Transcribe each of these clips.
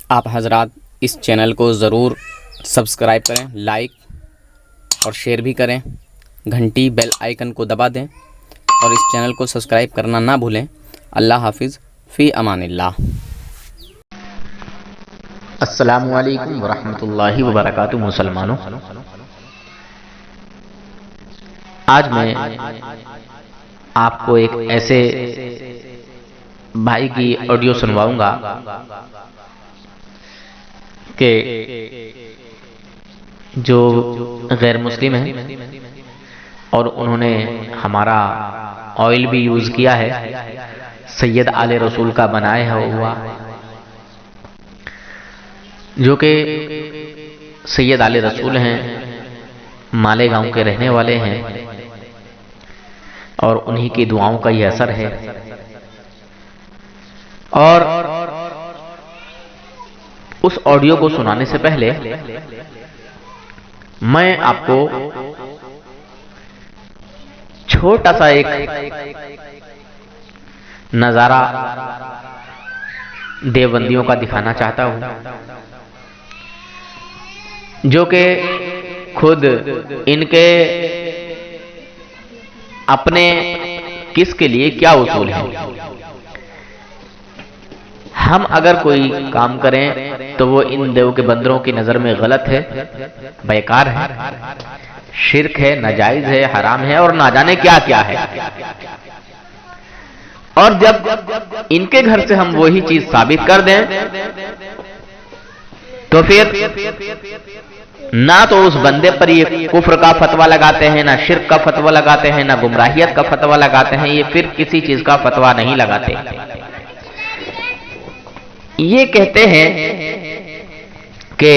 آپ حضرات اس چینل کو ضرور سبسکرائب کریں، لائک اور شیئر بھی کریں، گھنٹی بیل آئیکن کو دبا دیں اور اس چینل کو سبسکرائب کرنا نہ بھولیں۔ اللہ حافظ، فی امان اللہ۔ السلام علیکم ورحمۃ اللہ وبرکاتہ۔ مسلمانوں، آج میں آپ کو ایک ایسے بھائی کی آڈیو سنواؤں گا کہ جو غیر مسلم ہیں اور انہوں نے ہمارا آئل بھی یوز کیا ہے، سید آل رسول کا بنایا ہوا، جو کہ سید آل رسول ہیں، مالیگاؤں کے رہنے والے ہیں، اور انہی کی دعاؤں کا یہ اثر ہے۔ اور اس آڈیو کو سنانے سے پہلے میں آپ کو چھوٹا سا ایک نظارہ دیوبندیوں کا دکھانا چاہتا ہوں، جو کہ خود ان کے اپنے کس کے لیے کیا اصول ہیں۔ ہم اگر کوئی کام کریں تو وہ ان دیو کے بندروں کی نظر میں غلط ہے، بیکار ہے، شرک ہے، ناجائز ہے، حرام ہے اور نہ جانے کیا کیا ہے۔ اور جب ان کے گھر سے ہم وہی چیز ثابت کر دیں تو پھر نہ تو اس بندے پر یہ کفر کا فتویٰ لگاتے ہیں، نہ شرک کا فتویٰ لگاتے ہیں، نہ گمراہیت کا فتویٰ لگاتے ہیں، یہ پھر کسی چیز کا فتویٰ نہیں لگاتے۔ یہ کہتے ہیں کہ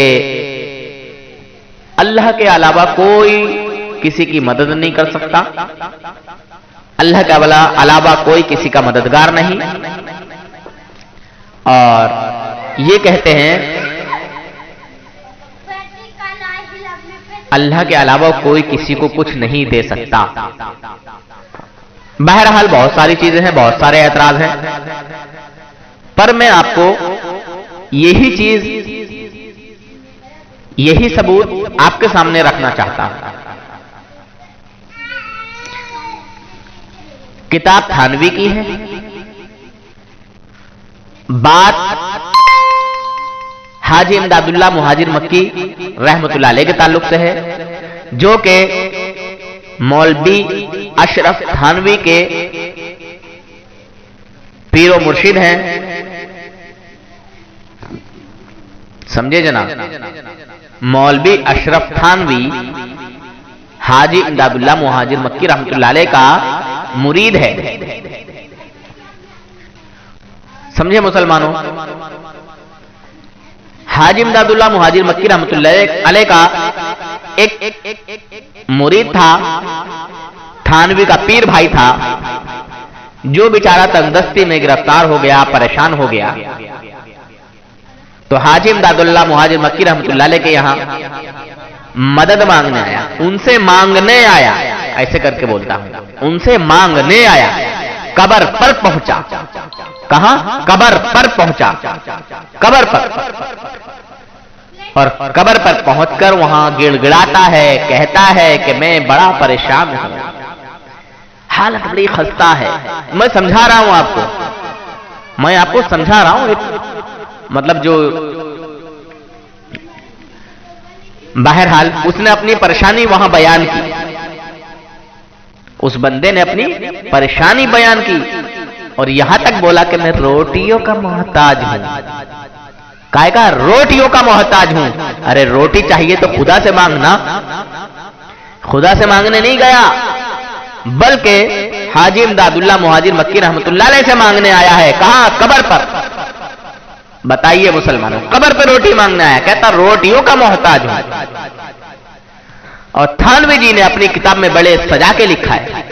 اللہ کے علاوہ کوئی کسی کی مدد نہیں کر سکتا، اللہ کے علاوہ کوئی کسی کا مددگار نہیں، اور یہ کہتے ہیں اللہ کے علاوہ کوئی کسی کو کچھ نہیں دے سکتا۔ بہرحال بہت ساری چیزیں ہیں، بہت سارے اعتراض ہیں، پر میں آپ کو یہی چیز، یہی ثبوت آپ کے سامنے رکھنا چاہتا ہوں۔ کتاب تھانوی کی ہے، بات حاجی امداد اللہ مہاجر مکی رحمت اللہ علیہ کے تعلق سے ہے، جو کہ مولوی اشرف تھانوی کے پیر و مرشد ہیں۔ سمجھے جناب، مولوی اشرف تھانوی حاجی امداد اللہ مہاجر مکی رحمت اللہ علیہ کا مرید ہے۔ سمجھے مسلمانوں، حاجی امداد اللہ مہاجر مکی رحمت اللہ علیہ کا ایک مرید تھا، تھانوی کا پیر بھائی تھا، جو بیچارہ تندرستی میں گرفتار ہو گیا، پریشان ہو گیا، تو حاجی امداد اللہ مہاجر مکی رحمت اللہ علیہ کے یہاں مدد مانگنے آیا، ان سے مانگنے آیا، ایسے کر کے بولتا ہوں، ان سے مانگنے آیا، قبر پر پہنچا۔ کہاں؟ قبر پر پہنچا، قبر پر، اور قبر پر پہنچ کر وہاں گڑ گڑاتا ہے، کہتا ہے کہ میں بڑا پریشان ہوں، حالت بڑی خستہ ہے۔ میں سمجھا رہا ہوں آپ کو، میں آپ کو سمجھا رہا ہوں، مطلب جو بہرحال اس نے اپنی پریشانی وہاں بیان کی، اس بندے نے اپنی پریشانی بیان کی، اور یہاں تک بولا کہ میں روٹیوں کا محتاج ہوں۔ کہے گا روٹیوں کا محتاج ہوں؟ ارے روٹی چاہیے تو خدا سے مانگنا، خدا سے مانگنے نہیں گیا، بلکہ حاجی امداد اللہ مہاجر مکی رحمت اللہ علیہ سے مانگنے آیا ہے۔ کہاں؟ قبر پر۔ بتائیے مسلمانوں، قبر پہ روٹی مانگنا آیا، کہتا روٹیوں کا محتاج ہوں۔ اور تھانوی جی نے اپنی کتاب میں بڑے سجا کے لکھا ہے،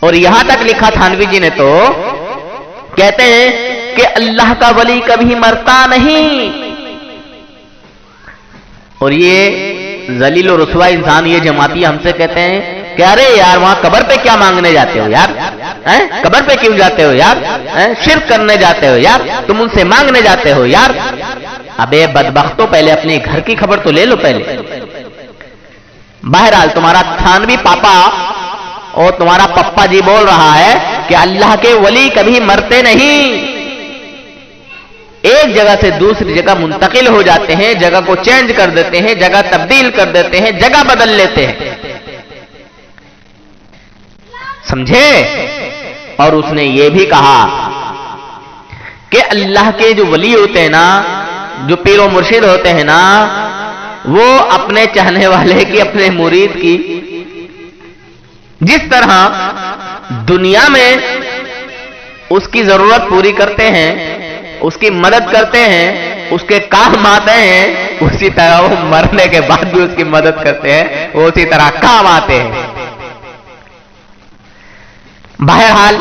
اور یہاں تک لکھا تھانوی جی نے، تو کہتے ہیں کہ اللہ کا ولی کبھی مرتا نہیں، اور یہ ذلیل و رسوا انسان، یہ جماعتی ہم سے کہتے ہیں کہ ارے یار وہاں قبر پہ کیا مانگنے جاتے ہو یار, قبر پہ کیوں جاتے ہو یار, شرک کرنے جاتے ہو یار, تم ان سے مانگنے جاتے ہو یار. ابے بدبختو, پہلے اپنے گھر کی خبر تو لے لو پہلے. بہرحال تمہارا تھانوی پاپا اور تمہارا پپا جی بول رہا ہے کہ اللہ کے ولی کبھی مرتے نہیں, ایک جگہ سے دوسری جگہ منتقل ہو جاتے ہیں, جگہ کو چینج کر دیتے ہیں, جگہ تبدیل کر دیتے ہیں, جگہ بدل لیتے ہیں. سمجھے؟ اور اس نے یہ بھی کہا کہ اللہ کے جو ولی ہوتے ہیں نا, جو پیر و مرشد ہوتے ہیں نا, وہ اپنے چاہنے والے کی, اپنے مرید کی جس طرح دنیا میں اس کی ضرورت پوری کرتے ہیں, اس کی مدد کرتے ہیں, اس کے کام آتے ہیں, اسی طرح وہ مرنے کے بعد بھی اس کی مدد کرتے ہیں, وہ اسی طرح کام آتے ہیں. بہرحال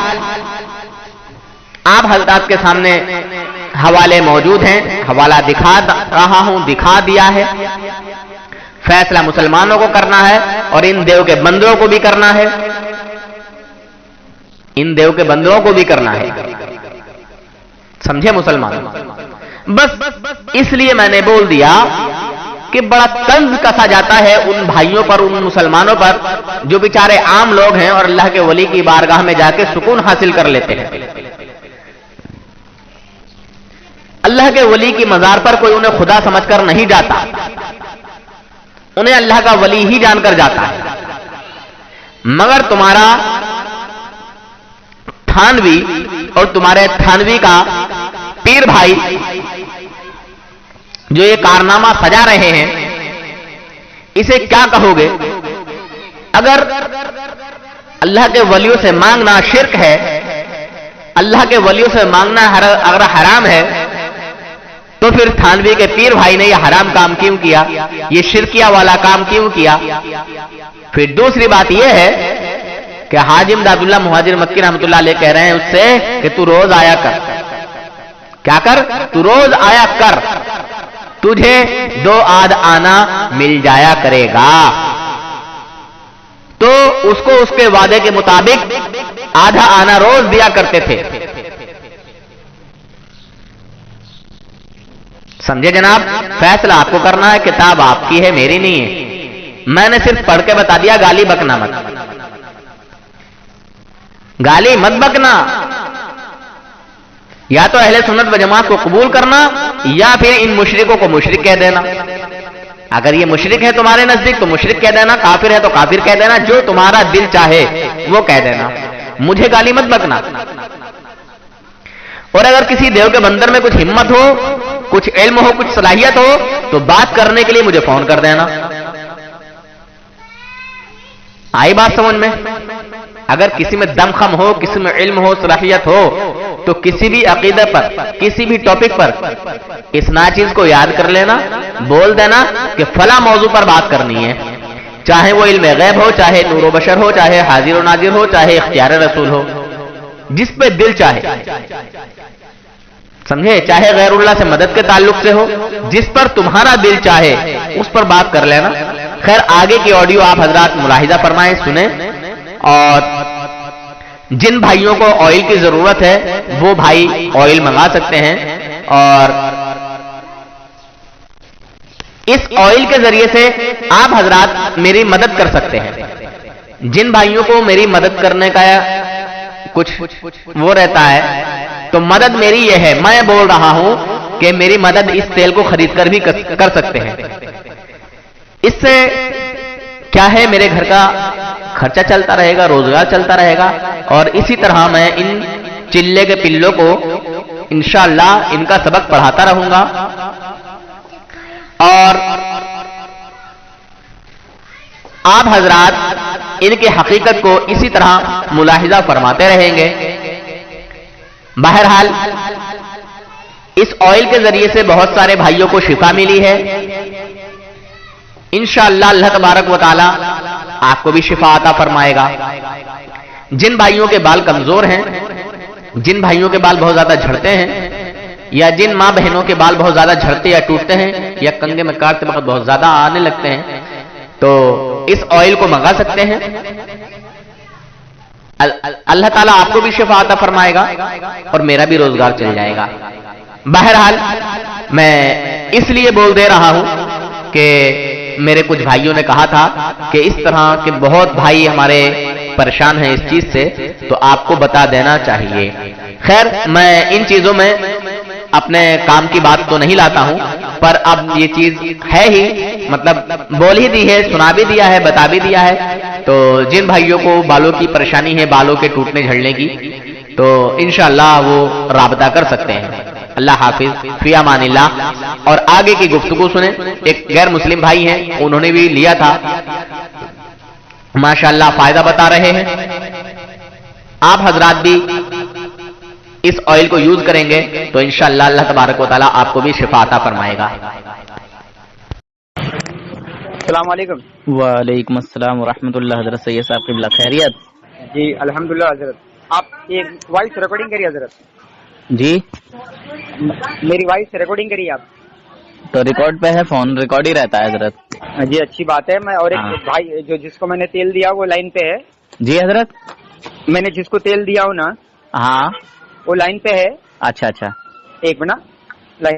آپ حضرات کے سامنے حوالے موجود ہیں, حوالہ دکھا رہا ہوں, دکھا دیا ہے. فیصلہ مسلمانوں کو کرنا ہے اور ان دیو کے بندروں کو بھی کرنا ہے, ان دیو کے بندروں کو بھی کرنا ہے. سمجھے مسلمان؟ بس اس لیے میں نے بول دیا کہ بڑا طنز کسا جاتا ہے ان بھائیوں پر, ان مسلمانوں پر جو بیچارے عام لوگ ہیں اور اللہ کے ولی کی بارگاہ میں جا کے سکون حاصل کر لیتے ہیں. اللہ کے ولی کی مزار پر کوئی انہیں خدا سمجھ کر نہیں جاتا, انہیں اللہ کا ولی ہی جان کر جاتا ہے. مگر تمہارا تھانوی اور تمہارے تھانوی کا پیر بھائی جو یہ کارنامہ سجا رہے ہیں, اسے کیا کہو گے؟ اگر اللہ کے ولیوں سے مانگنا شرک ہے, اللہ کے ولیوں سے مانگنا اگر حرام ہے, تو پھر تھانوی کے پیر بھائی نے یہ حرام کام کیوں کیا, یہ شرکیہ والا کام کیوں کیا؟ پھر دوسری بات یہ ہے کہ حاجی امداد اللہ مہاجر مکی رحمۃ اللہ علیہ کہہ رہے ہیں اس سے کہ تو روز آیا کر. کیا کر؟ تو روز آیا کر, تجھے 2 آدھ آنا مل جایا کرے گا. تو اس کو اس کے وعدے کے مطابق آدھا آنا روز دیا کرتے تھے. سمجھے جناب؟ فیصلہ آپ کو کرنا ہے, کتاب آپ کی ہے, میری نہیں ہے. میں نے صرف پڑھ کے بتا دیا, گالی بکنا مت, گالی مت بکنا. یا تو اہل سنت و جماعت کو قبول کرنا یا پھر ان مشرکوں کو مشرک کہہ دینا. اگر یہ مشرک ہے تمہارے نزدیک تو مشرک کہہ دینا, کافر ہے تو کافر کہہ دینا, جو تمہارا دل چاہے وہ کہہ دینا, مجھے گالی مت بکنا. اور اگر کسی دیو کے بندر میں کچھ ہمت ہو, کچھ علم ہو, کچھ صلاحیت ہو, تو بات کرنے کے لیے مجھے فون کر دینا. آئی بات سمجھ میں؟ اگر کسی میں دم خم ہو, کسی میں علم ہو, صلاحیت ہو, تو کسی بھی عقیدے پر, کسی بھی ٹاپک پر اس ناچیز کو یاد کر لینا, بول دینا کہ فلاں موضوع پر بات کرنی ہے, چاہے وہ علم غیب ہو, چاہے نور و بشر ہو, چاہے حاضر و ناظر ہو, چاہے اختیار رسول ہو, جس پہ دل چاہے. سمجھے؟ چاہے غیر اللہ سے مدد کے تعلق سے ہو, جس پر تمہارا دل چاہے اس پر بات کر لینا. خیر آگے کی آڈیو آپ حضرات ملاحظہ فرمائیں, سنیں. اور جن بھائیوں کو آئل کی ضرورت ہے وہ بھائی آئل منگا سکتے ہیں, اور اس آئل کے ذریعے سے آپ حضرات میری مدد کر سکتے ہیں. جن بھائیوں کو میری مدد کرنے کا کچھ وہ رہتا ہے, تو مدد میری یہ ہے, میں بول رہا ہوں کہ میری مدد اس تیل کو خرید کر بھی کر سکتے ہیں. اس سے کیا ہے, میرے گھر کا خرچہ چلتا رہے گا, روزگار چلتا رہے گا, اور اسی طرح میں ان چلے کے پلوں کو انشاءاللہ ان کا سبق پڑھاتا رہوں گا. اور آپ حضرات ان کی حقیقت کو اسی طرح ملاحظہ فرماتے رہیں گے. بہرحال اس آئل کے ذریعے سے بہت سارے بھائیوں کو شفا ملی ہے. انشاءاللہ اللہ تبارک و تعالی آپ کو بھی شفا عطا فرمائے گا. جن بھائیوں کے بال کمزور ہیں, جن بھائیوں کے بال بہت زیادہ جھڑتے ہیں, یا جن ماں بہنوں کے بال بہت زیادہ جھڑتے یا ٹوٹتے ہیں, یا کنگے میں کاٹتے وقت بہت زیادہ آنے لگتے ہیں, تو اس آئل کو منگا سکتے ہیں. اللہ تعالیٰ آپ کو بھی شفا عطا فرمائے گا اور میرا بھی روزگار چل جائے گا. بہرحال میں اس لیے بول دے رہا ہوں کہ میرے کچھ بھائیوں نے کہا تھا کہ اس طرح کے بہت بھائی ہمارے پریشان ہیں اس چیز سے، تو آپ کو بتا دینا چاہیے. خیر، میں ان چیزوں میں اپنے کام کی بات تو نہیں لاتا ہوں، پر اب یہ چیز ہے ہی، مطلب بول ہی دی ہے، سنا بھی دیا ہے، بتا بھی دیا ہے. تو جن بھائیوں کو بالوں کی پریشانی ہے، بالوں کے ٹوٹنے جھڑنے کی، تو انشاءاللہ وہ رابطہ کر سکتے ہیں. اللہ حافظ، فی امان اللہ. اور آگے کی گفتگو سنیں. ایک غیر مسلم بھائی ہیں، انہوں نے بھی لیا تھا، ماشاءاللہ فائدہ بتا رہے ہیں. آپ حضرات بھی اس آئل کو یوز کریں گے تو انشاءاللہ اللہ تبارک و تعالیٰ آپ کو بھی شفا عطا فرمائے گا. السلام علیکم. وعلیکم السلام ورحمۃ اللہ. حضرت سید صاحب قبلہ خیریت؟ جی الحمدللہ حضرت. آپ ایک وائس ریکارڈنگ کریے حضرت. جی میری وائس ریکارڈنگ کریے آپ. تو ریکارڈ پہ ہے، فون ریکارڈ ہی رہتا ہے حضرت. جی اچھی بات ہے. میں اور ہاں. ایک بھائی جو جس کو میں نے تیل دیا وہ لائن پہ ہے. جی حضرت. میں نے جس کو تیل دیا ہوں نا ہاں وہ لائن پہ ہے. اچھا اچھا. ایک منٹ. لائن.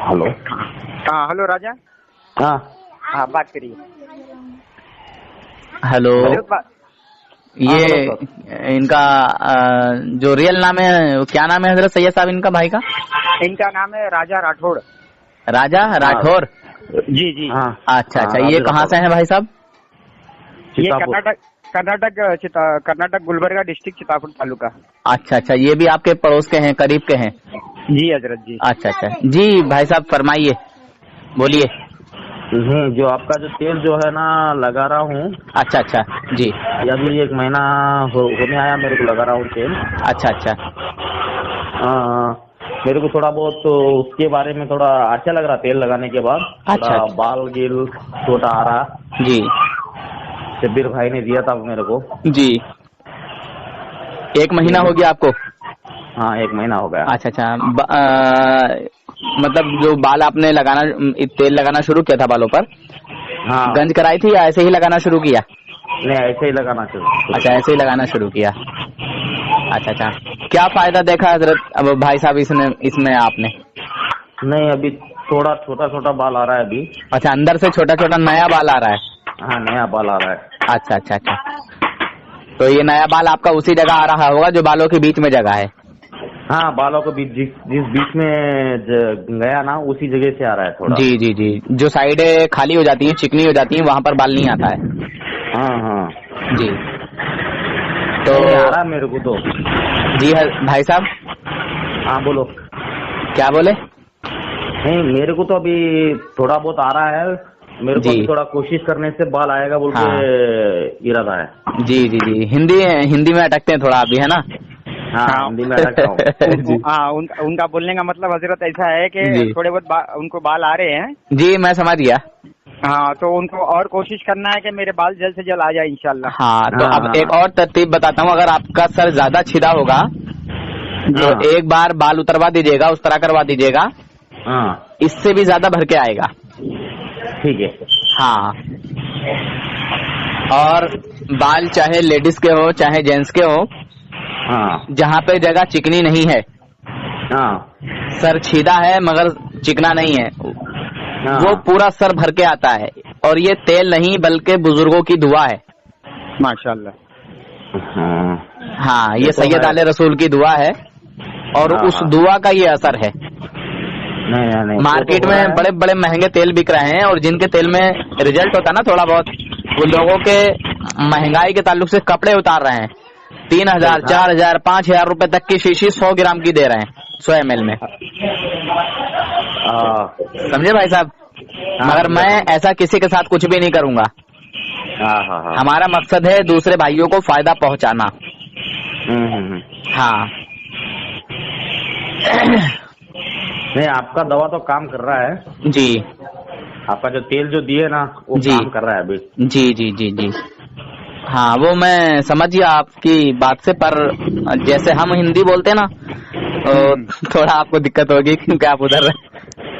ہلو. ہاں ہلو راجا. ہاں ہاں بات کریے. ہلو. حضرت یہ ان کا جو ریئل نام ہے کیا نام ہے حضرت سید صاحب ان کا بھائی کا؟ ان کا نام ہے راجا راٹھوڑ. راجا راٹھور. جی جی. اچھا اچھا. یہ کہاں سے ہیں بھائی صاحب؟ یہ کرناٹک گلبرگہ ڈسٹرکٹ چتاپور تعلقہ. اچھا اچھا. یہ بھی آپ کے پڑوس کے ہیں، قریب کے ہیں؟ جی حضرت جی. اچھا اچھا. جی بھائی صاحب فرمائیے، بولیے. جو آپ کا جو تیل جو ہے نا لگا رہا ہوں. اچھا اچھا. جی یہ ابھی 1 مہینہ ہونے آیا میرے کو لگا رہا ہوں تیل. اچھا اچھا. میرے کو تھوڑا بہت اس کے بارے میں تھوڑا اچھا لگ رہا تیل لگانے کے بعد. اچھا. بال گیل چھوٹا آ رہا. جی شبیر بھائی نے دیا تھا میرے کو. جی. 1 مہینہ ہو گیا آپ کو؟ ہاں 1 مہینہ ہو گیا. اچھا اچھا. مطلب جو بال آپ نے لگانا تیل لگانا شروع کیا تھا بالوں پر، ہاں گنج کرائی تھی یا ایسے ہی لگانا شروع کیا؟ نہیں ایسے ہی لگانا چاہیے. اچھا ایسے ہی لگانا شروع کیا. اچھا اچھا. کیا فائدہ دیکھا حضرت اب بھائی صاحب اس میں آپ نے؟ نہیں ابھی تھوڑا چھوٹا بال آ رہا ہے ابھی. اچھا اندر سے چھوٹا چھوٹا نیا بال آ رہا ہے؟ ہاں نیا بال آ رہا ہے. اچھا اچھا اچھا. تو یہ نیا بال آپ کا اسی جگہ آ رہا ہوگا جو بالوں کے بیچ میں جگہ ہے؟ ہاں بالوں کو جس بیچ میں گیا نا اسی جگہ سے آ رہا ہے تھوڑا. جی جی جی. جو سائڈیں خالی ہو جاتی ہیں، چکنی ہو جاتی ہیں، وہاں پر بال نہیں آتا ہے. ہاں ہاں جی. تو آ رہا میرے کو تو. جی بھائی صاحب. ہاں بولو. کیا بولے؟ نہیں میرے کو تو ابھی تھوڑا بہت آ رہا ہے. میرے کو ابھی تھوڑا کوشش کرنے سے بال آئے گا بول کے ارادہ ہے. جی جی جی. ہندی میں اٹکتے ہیں تھوڑا ابھی، ہے نا؟ ہاں ہندی میں اٹکتا ہوں. ہاں ان کا بولنے کا مطلب حضرت ایسا ہے کہ تھوڑے بہت ان کو بال آ رہے ہیں. جی میں سمجھ گیا. ہاں تو ان کو اور کوشش کرنا ہے کہ میرے بال جلد سے جلد آ جائے انشاءاللہ. ہاں تو اب ایک اور ترتیب بتاتا ہوں. اگر آپ کا سر زیادہ چھدا ہوگا تو ایک بار بال اتروا دیجیے گا، اس طرح کروا دیجیے گا، اس سے بھی زیادہ بھر کے آئے گا. ٹھیک ہے. ہاں. اور بال چاہے لیڈیز کے ہو چاہے جینٹس کے ہو، جہاں پہ جگہ چکنی نہیں ہے، سر چھیدا ہے مگر چکنا نہیں ہے، وہ پورا سر بھر کے آتا ہے. اور یہ تیل نہیں بلکہ بزرگوں کی دعا ہے. ماشاءاللہ. ہاں یہ سید علیہ رسول کی دعا ہے اور اس دعا کا یہ اثر ہے. مارکیٹ میں بڑے بڑے مہنگے تیل بک رہے ہیں اور جن کے تیل میں ریزلٹ ہوتا ہے نا تھوڑا بہت، وہ لوگوں کے مہنگائی کے تعلق سے کپڑے اتار رہے ہیں. 3000 4000 5000 روپے تک کی شیشی 100 گرام کی دے رہے ہیں 100 ml میں. سمجھے بھائی صاحب؟ مگر میں ایسا کسی کے ساتھ کچھ بھی نہیں کروں گا. ہمارا مقصد ہے دوسرے بھائیوں کو فائدہ پہنچانا. ہاں نہیں آپ کا دوا تو کام کر رہا ہے. جی. آپ کا جو تیل جو دیے نا وہ کام کر رہا ہے ابھی. جی جی جی جی. ہاں وہ میں سمجھ گیا آپ کی بات سے، پر جیسے ہم ہندی بولتے نا تھوڑا آپ کو دقت ہوگی کیونکہ آپ ادھر